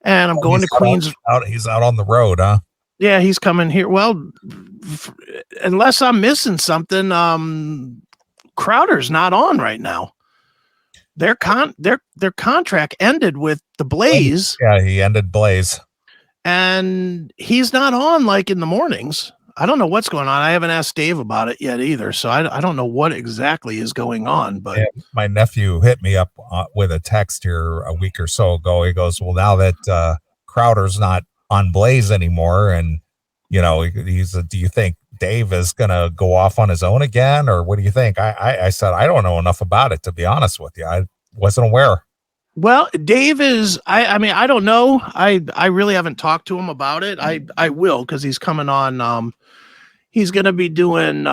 and I'm going to Queens. He's out on the road, huh? Yeah, he's coming here. Well, unless I'm missing something, Crowder's not on right now. Their contract ended with the Blaze. Yeah, he ended Blaze. And he's not on like in the mornings. I don't know what's going on. I haven't asked Dave about it yet either. So I don't know what exactly is going on. But my nephew hit me up with a text here a week or so ago. He goes, well, now that Crowder's not on Blaze anymore, and he's do you think Dave is going to go off on his own again, or what do you think? I said, I don't know enough about it, to be honest with you. I wasn't aware. Well, Dave is, I mean, I don't know. I really haven't talked to him about it. I will, because he's coming on, he's going to be doing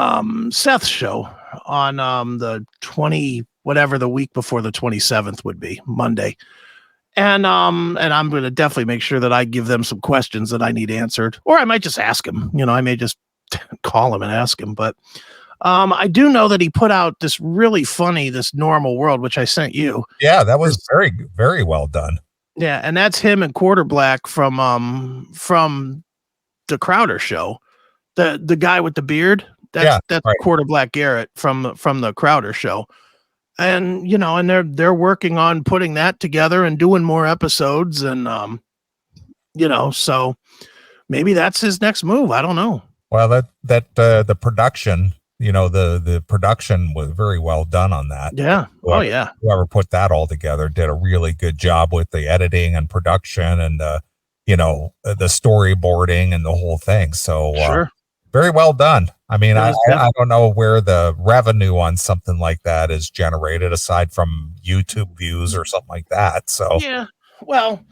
Seth's show on the 20, whatever the week before the 27th would be, Monday. And I'm going to definitely make sure that I give them some questions that I need answered, or I might just ask him. I may just call him and ask him. But I do know that he put out this really funny, this Normal World, which I sent you. Yeah, that was very, very well done. Yeah, and that's him and Quarter Black from the Crowder show. The guy with the beard. That's right. Quarter Black Garrett from the Crowder show. And and they're working on putting that together and doing more episodes, and so maybe that's his next move. I don't know. Well, the production, the production was very well done on that. Yeah. Whoever put that all together did a really good job with the editing and production and the storyboarding and the whole thing. So sure. Very well done. I mean, I don't know where the revenue on something like that is generated aside from YouTube views or something like that. So yeah, well,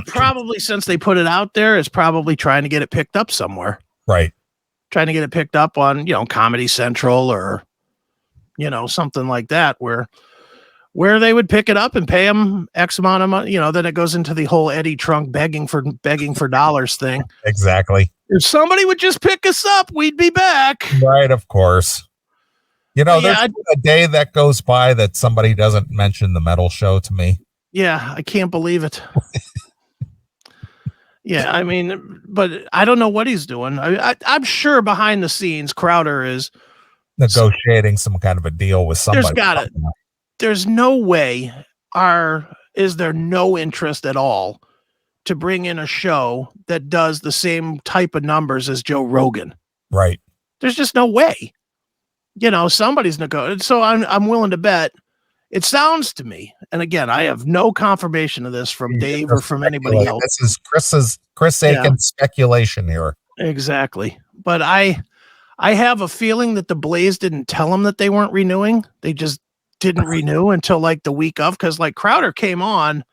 probably since they put it out there, it's probably trying to get it picked up somewhere. Right. Trying to get it picked up on, Comedy Central or, something like that where they would pick it up and pay them X amount of money. Then it goes into the whole Eddie Trunk begging for dollars thing. Exactly. If somebody would just pick us up, we'd be back. Right, of course. There's a day that goes by that somebody doesn't mention the metal show to me. Yeah, I can't believe it. Yeah, I mean, but I don't know what he's doing. I'm sure behind the scenes, Crowder is negotiating some kind of a deal with somebody. There's no way is there no interest at all to bring in a show that does the same type of numbers as Joe Rogan. Right. There's just no way. Somebody's negotiating. So I'm willing to bet. It sounds to me, and again, I have no confirmation of this from Dave or from anybody else. This is Chris Aiken's speculation here. Exactly. But I have a feeling that the Blaze didn't tell them that they weren't renewing. They just didn't renew until like the week of, because like Crowder came on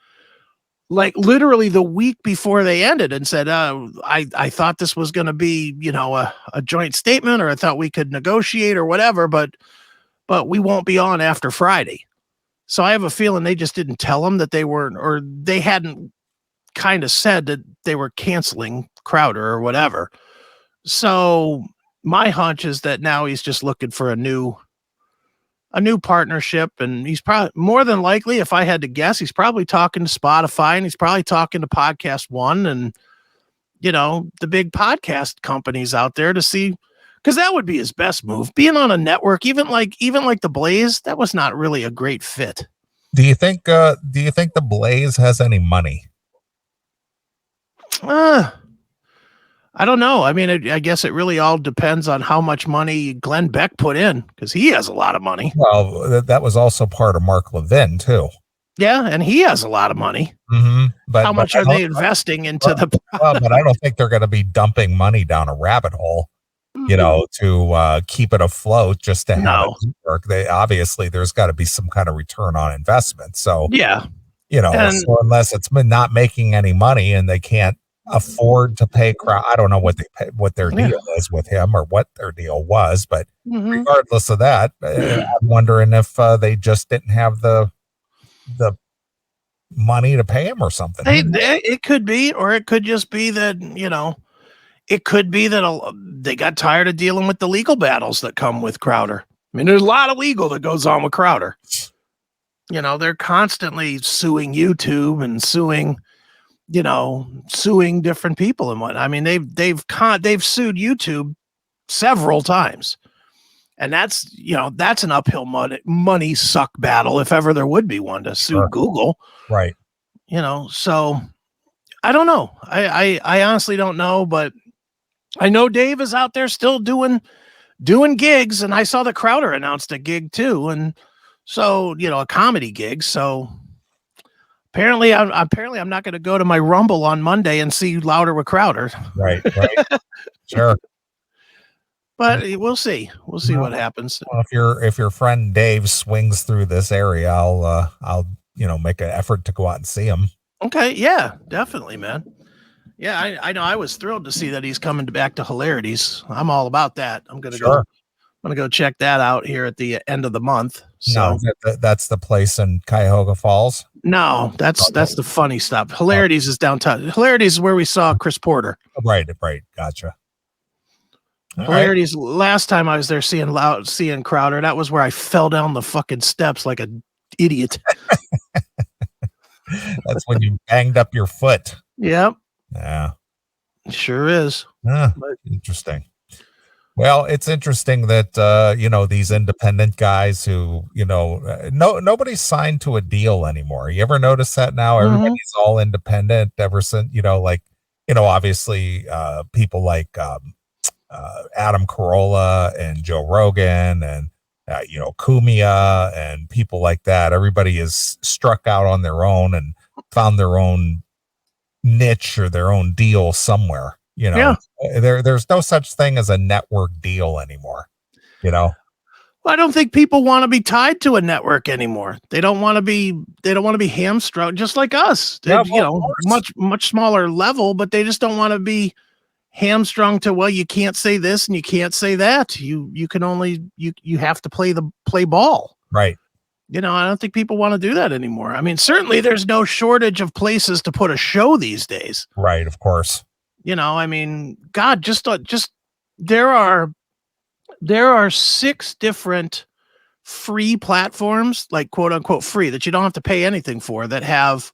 like literally the week before they ended and said, I thought this was going to be, a joint statement, or I thought we could negotiate or whatever, but we won't be on after Friday. So I have a feeling they just didn't tell them that they weren't, or they hadn't kind of said that they were canceling Crowder or whatever. So my hunch is that now he's just looking for a new partnership, and he's probably, more than likely, if I had to guess, he's probably talking to Spotify, and he's probably talking to Podcast One and the big podcast companies out there to see, because that would be his best move. Being on a network, even like the Blaze, that was not really a great fit. Do you think the Blaze has any money? I don't know. I mean, I guess it really all depends on how much money Glenn Beck put in, because he has a lot of money. Well, that was also part of Mark Levin too. Yeah, and he has a lot of money. Mm-hmm. But how much are they investing into the? Well, but I don't think they're going to be dumping money down a rabbit hole, to keep it afloat just to have it work. Obviously there's got to be some kind of return on investment. So yeah, so unless it's not making any money and they can't afford to pay I don't know what their deal is with him or what their deal was, but regardless of that, I'm wondering if they just didn't have the money to pay him or something. It could be, or it could just be that it could be that they got tired of dealing with the legal battles that come with Crowder. I mean, there's a lot of legal that goes on with Crowder. They're constantly suing YouTube and suing suing different people and what. I mean, they've sued YouTube several times. And that's an uphill money suck battle if ever there would be one to sue Google. Right. So I don't know. I honestly don't know, but I know Dave is out there still doing gigs, and I saw that Crowder announced a gig too, and so a comedy gig. So apparently I'm not going to go to my Rumble on Monday and see Louder with Crowder. Right. Sure. But we'll see. We'll see what happens. Well, if your friend Dave swings through this area, I'll make an effort to go out and see him. Okay, yeah, definitely, man. Yeah, I know. I was thrilled to see that he's coming back to Hilarities. I'm all about that. I'm gonna go check that out here at the end of the month. So that's the place in Cuyahoga Falls. No, that's the funny stuff. Hilarities is downtown. Hilarities is where we saw Chris Porter. Right. Gotcha. Hilarities. Last time I was there seeing Crowder, that was where I fell down the fucking steps like an idiot. That's when you banged up your foot. Yep. Yeah. Sure is. Interesting. Well, it's interesting that these independent guys who nobody's signed to a deal anymore. You ever notice that now? Everybody's all independent ever since obviously people like Adam Carolla and Joe Rogan and Kumia and people like that. Everybody is struck out on their own and found their own niche or their own deal somewhere. There's no such thing as a network deal anymore. Well, I don't think people want to be tied to a network anymore. They don't want to be hamstrung, just like us. Much smaller level, but they just don't want to be hamstrung to, well, you can't say this and you can't say that. You can only you have to play ball. Right. I don't think people want to do that anymore. I mean, certainly there's no shortage of places to put a show these days. Right, of course. I mean, God, just there are 6 different free platforms, like quote unquote free, that you don't have to pay anything for, that have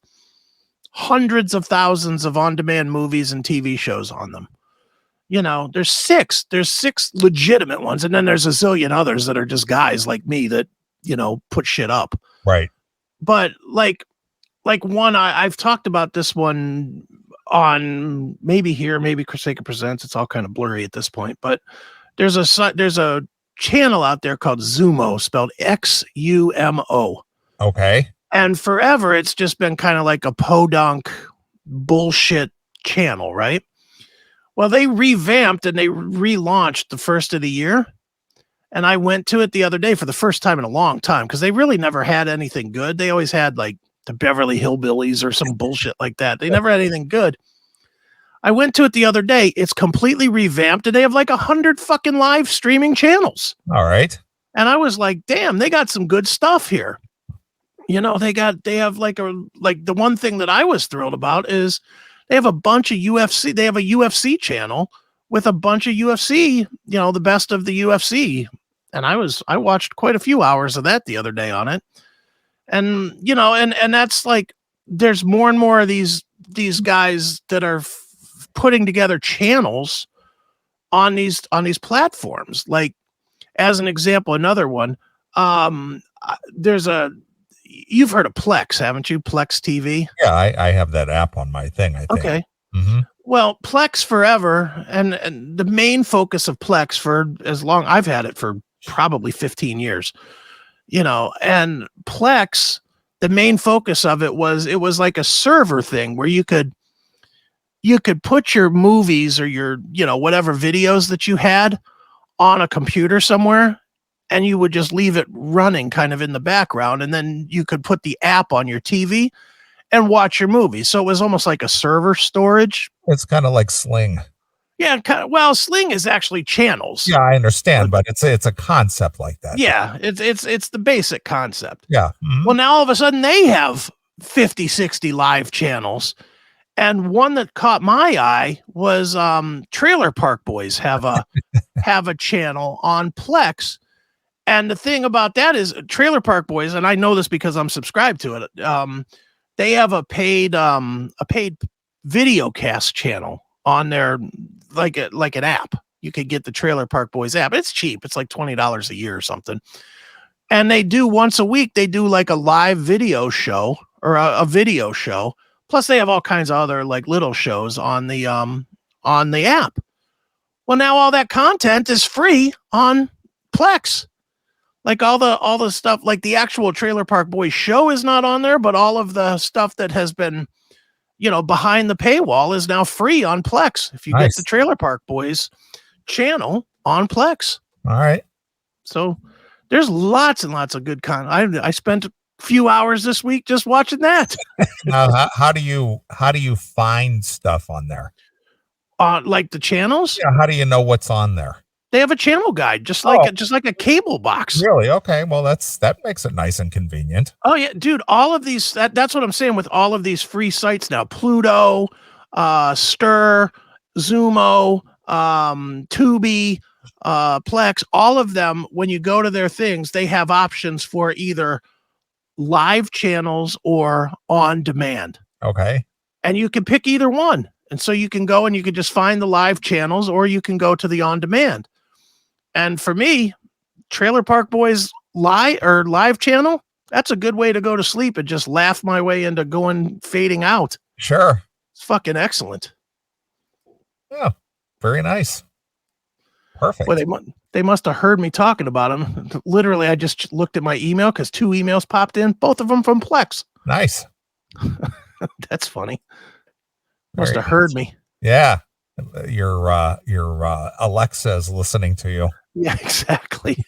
hundreds of thousands of on-demand movies and TV shows on them. There's 6 legitimate ones, and then there's a zillion others that are just guys like me that put shit up. Right. But like one, I've talked about this one on maybe Crusader Presents. It's all kind of blurry at this point, but there's a channel out there called Xumo, spelled XUMO. Okay. And forever it's just been kind of like a podunk bullshit channel, right? Well, they revamped and they relaunched the first of the year. And I went to it the other day for the first time in a long time, because they really never had anything good. They always had like the Beverly Hillbillies or some bullshit like that. They never had anything good. I went to it the other day. It's completely revamped, and they have like 100 fucking live streaming channels. All right. And I was like, damn, they got some good stuff here. They have the one thing that I was thrilled about is they have a bunch of UFC. They have a UFC channel with a bunch of UFC, the best of the UFC. And I watched quite a few hours of that the other day on it. And, and that's like, there's more and more of these guys that are putting together channels on these platforms. Like, as an example, another one, you've heard of Plex, haven't you? Plex TV. Yeah. I have that app on my thing, I think. Okay. Mm-hmm. Well, Plex forever, and the main focus of Plex for as long, I've had it for probably 15 years, and Plex, the main focus of it was like a server thing where you could put your movies or your, whatever videos that you had on a computer somewhere, and you would just leave it running kind of in the background. And then you could put the app on your TV and watch your movie. So it was almost like a server storage. It's kind of like Sling. Yeah. Well, Sling is actually channels. Yeah, I understand, but it's a concept like that. Yeah. It's the basic concept. Yeah. Mm-hmm. Well, now all of a sudden they have 50, 60 live channels. And one that caught my eye was Trailer Park Boys have a channel on Plex. And the thing about that is Trailer Park Boys, and I know this because I'm subscribed to it. They have a paid video cast channel on their like an app. You could get the Trailer Park Boys app. It's cheap. It's like $20 a year or something. And they do once a week, they do like a live video show or a video show. Plus they have all kinds of other like little shows on the app. Well, now all that content is free on Plex. Like all the stuff, like the actual Trailer Park Boys show is not on there, but all of the stuff that has been, behind the paywall is now free on Plex. If you get the Trailer Park Boys channel on Plex. All right. So there's lots and lots of good content. I spent a few hours this week just watching that. Now, how do you find stuff on there? Like the channels? Yeah. How do you know what's on there? They have a channel guide, just like a cable box. Really? Okay. Well, that makes it nice and convenient. Oh yeah, dude. All of these. That's what I'm saying with all of these free sites now. Pluto, Stir, Zumo, Tubi, Plex. All of them. When you go to their things, they have options for either live channels or on demand. Okay. And you can pick either one. And so you can go and you can just find the live channels, or you can go to the on demand. And for me, Trailer Park Boys live channel, that's a good way to go to sleep and just laugh my way into fading out. Sure. It's fucking excellent. Yeah. Very nice. Perfect. Well, they must have heard me talking about them. Literally, I just looked at my email because 2 emails popped in, both of them from Plex. Nice. That's funny. Must have heard me. Yeah. Your Alexa is listening to you. Yeah, exactly.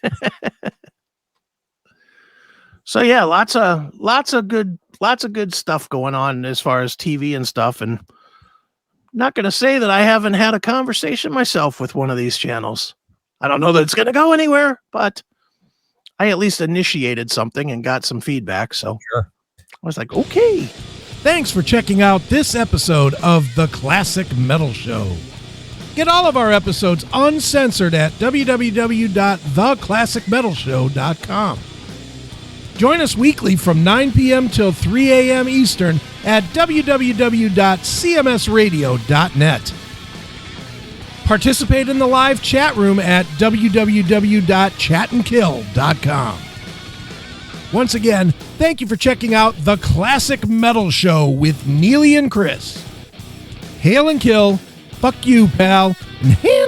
So yeah, lots of good stuff going on as far as TV and stuff. And not going to say that I haven't had a conversation myself with one of these channels. I don't know that it's going to go anywhere, but I at least initiated something and got some feedback. So sure. I was like, okay. Thanks for checking out this episode of The Classic Metal Show. Get all of our episodes uncensored at www.theclassicmetalshow.com. Join us weekly from 9 p.m. till 3 a.m. Eastern at www.cmsradio.net. Participate in the live chat room at www.chatandkill.com. Once again, thank you for checking out The Classic Metal Show with Neeley and Chris. Hail and kill. Fuck you, pal. And hail